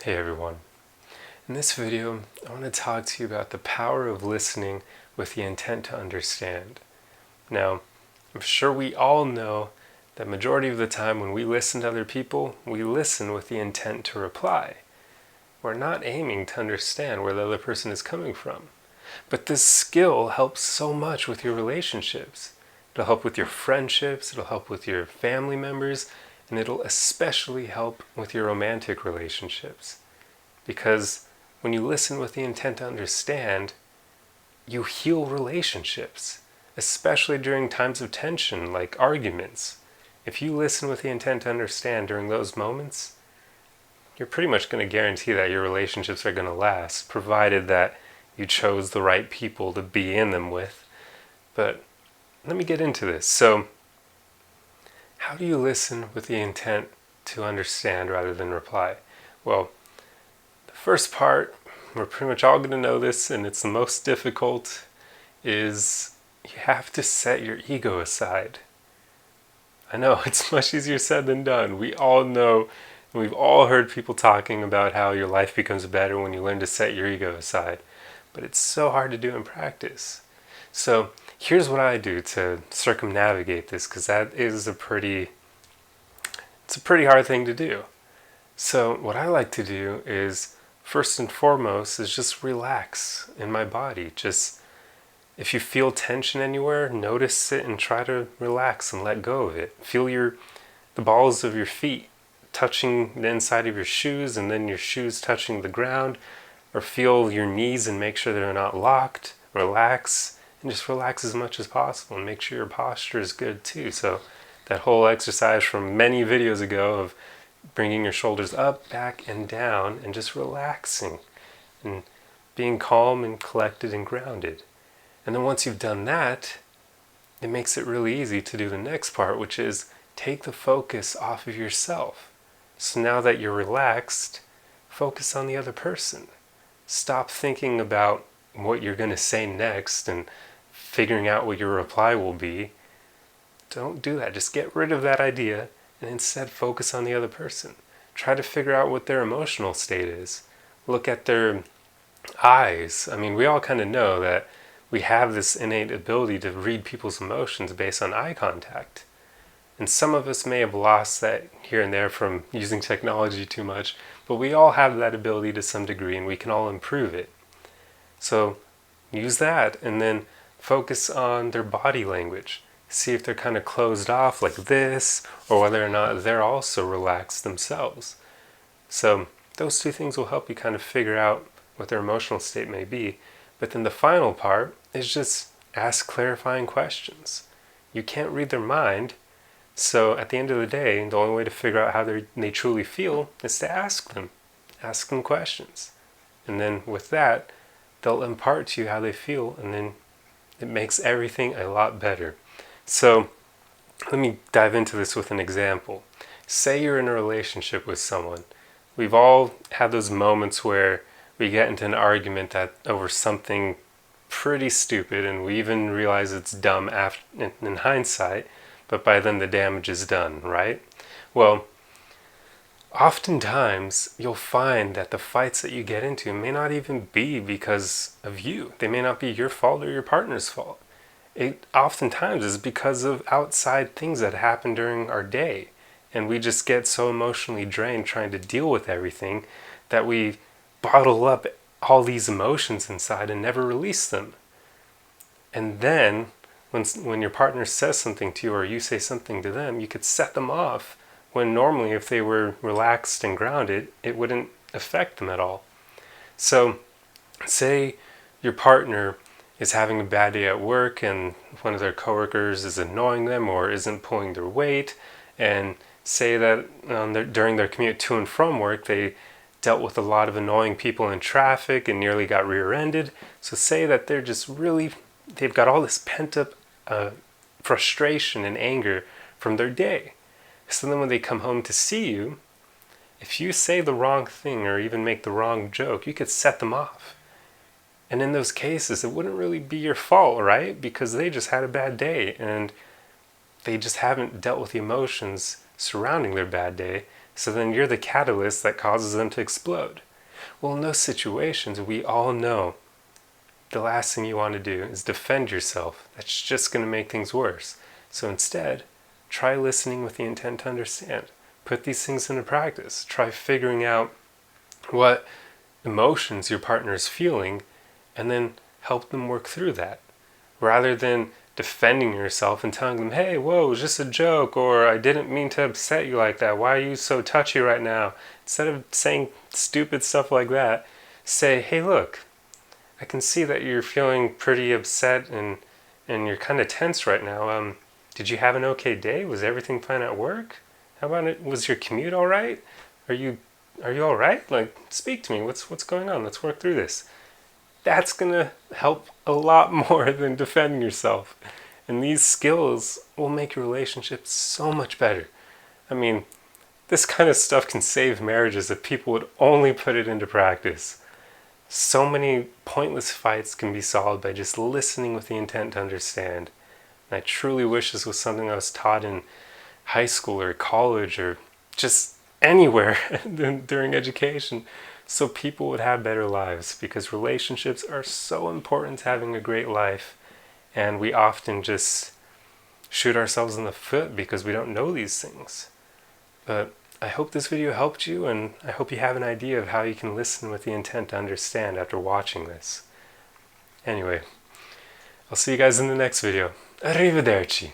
Hey everyone. In this video, I want to talk to you about the power of listening with the intent to understand. Now, I'm sure we all know that majority of the time when we listen to other people, we listen with the intent to reply. We're not aiming to understand where the other person is coming from. But this skill helps so much with your relationships. It'll help with your friendships, it'll help with your family members, and it'll especially help with your romantic relationships. Because when you listen with the intent to understand, you heal relationships, especially during times of tension like arguments. If you listen with the intent to understand during those moments, you're pretty much going to guarantee that your relationships are going to last, provided that you chose the right people to be in them with. But let me get into this. So, how do you listen with the intent to understand rather than reply? Well, the first part, we're pretty much all going to know this, and it's the most difficult, is you have to set your ego aside. I know, it's much easier said than done. We all know, and we've all heard people talking about how your life becomes better when you learn to set your ego aside. But it's so hard to do in practice. So here's what I do to circumnavigate this, because that is a pretty hard thing to do. So what I like to do is, first and foremost, is just relax in my body. Just, if you feel tension anywhere, notice it and try to relax and let go of it. Feel the balls of your feet touching the inside of your shoes, and then your shoes touching the ground, or feel your knees and make sure they're not locked. Relax, and just relax as much as possible, and make sure your posture is good too. So that whole exercise from many videos ago of bringing your shoulders up, back, and down, and just relaxing and being calm and collected and grounded. And then once you've done that, it makes it really easy to do the next part, which is take the focus off of yourself. So now that you're relaxed, focus on the other person. Stop thinking about what you're going to say next and figuring out what your reply will be. Don't do that. Just get rid of that idea and instead focus on the other person. Try to figure out what their emotional state is. Look at their eyes. I mean, we all kind of know that we have this innate ability to read people's emotions based on eye contact. And some of us may have lost that here and there from using technology too much, but we all have that ability to some degree, and we can all improve it. So use that, and then focus on their body language. See if they're kind of closed off like this, or whether or not they're also relaxed themselves. So those two things will help you kind of figure out what their emotional state may be. But then the final part is just ask clarifying questions. You can't read their mind, so at the end of the day, the only way to figure out how they truly feel is to ask them. Ask them questions. And then with that, they'll impart to you how they feel, and then it makes everything a lot better. So let me dive into this with an example. Say you're in a relationship with someone. We've all had those moments where we get into an argument over something pretty stupid, and we even realize it's dumb in hindsight, but by then the damage is done, right? Well, oftentimes you'll find that the fights that you get into may not even be because of you. They may not be your fault or your partner's fault. It oftentimes is because of outside things that happen during our day, and we just get so emotionally drained trying to deal with everything that we bottle up all these emotions inside and never release them. And then when your partner says something to you, or you say something to them, you could set them off, when normally if they were relaxed and grounded, it wouldn't affect them at all. So say your partner is having a bad day at work, and one of their coworkers is annoying them or isn't pulling their weight, and say that during their commute to and from work they dealt with a lot of annoying people in traffic and nearly got rear-ended. So say that they've got all this pent-up frustration and anger from their day. So then when they come home to see you, if you say the wrong thing or even make the wrong joke, you could set them off. And in those cases, it wouldn't really be your fault, right? Because they just had a bad day, and they just haven't dealt with the emotions surrounding their bad day. So then you're the catalyst that causes them to explode. Well, in those situations, we all know the last thing you want to do is defend yourself. That's just going to make things worse. So instead, try listening with the intent to understand. Put these things into practice. Try figuring out what emotions your partner is feeling and then help them work through that. Rather than defending yourself and telling them, hey, whoa, it was just a joke, or I didn't mean to upset you like that. Why are you so touchy right now? Instead of saying stupid stuff like that, say, hey, look, I can see that you're feeling pretty upset and you're kind of tense right now. Did you have an okay day? Was everything fine at work? How about it? Was your commute all right? Are you all right? Like, speak to me. What's going on? Let's work through this. That's gonna help a lot more than defending yourself. And these skills will make your relationship so much better. I mean, this kind of stuff can save marriages if people would only put it into practice. So many pointless fights can be solved by just listening with the intent to understand. And I truly wish this was something I was taught in high school or college or just anywhere during education, so people would have better lives, because relationships are so important to having a great life, and we often just shoot ourselves in the foot because we don't know these things. But I hope this video helped you, and I hope you have an idea of how you can listen with the intent to understand after watching this. Anyway, I'll see you guys in the next video. Arrivederci.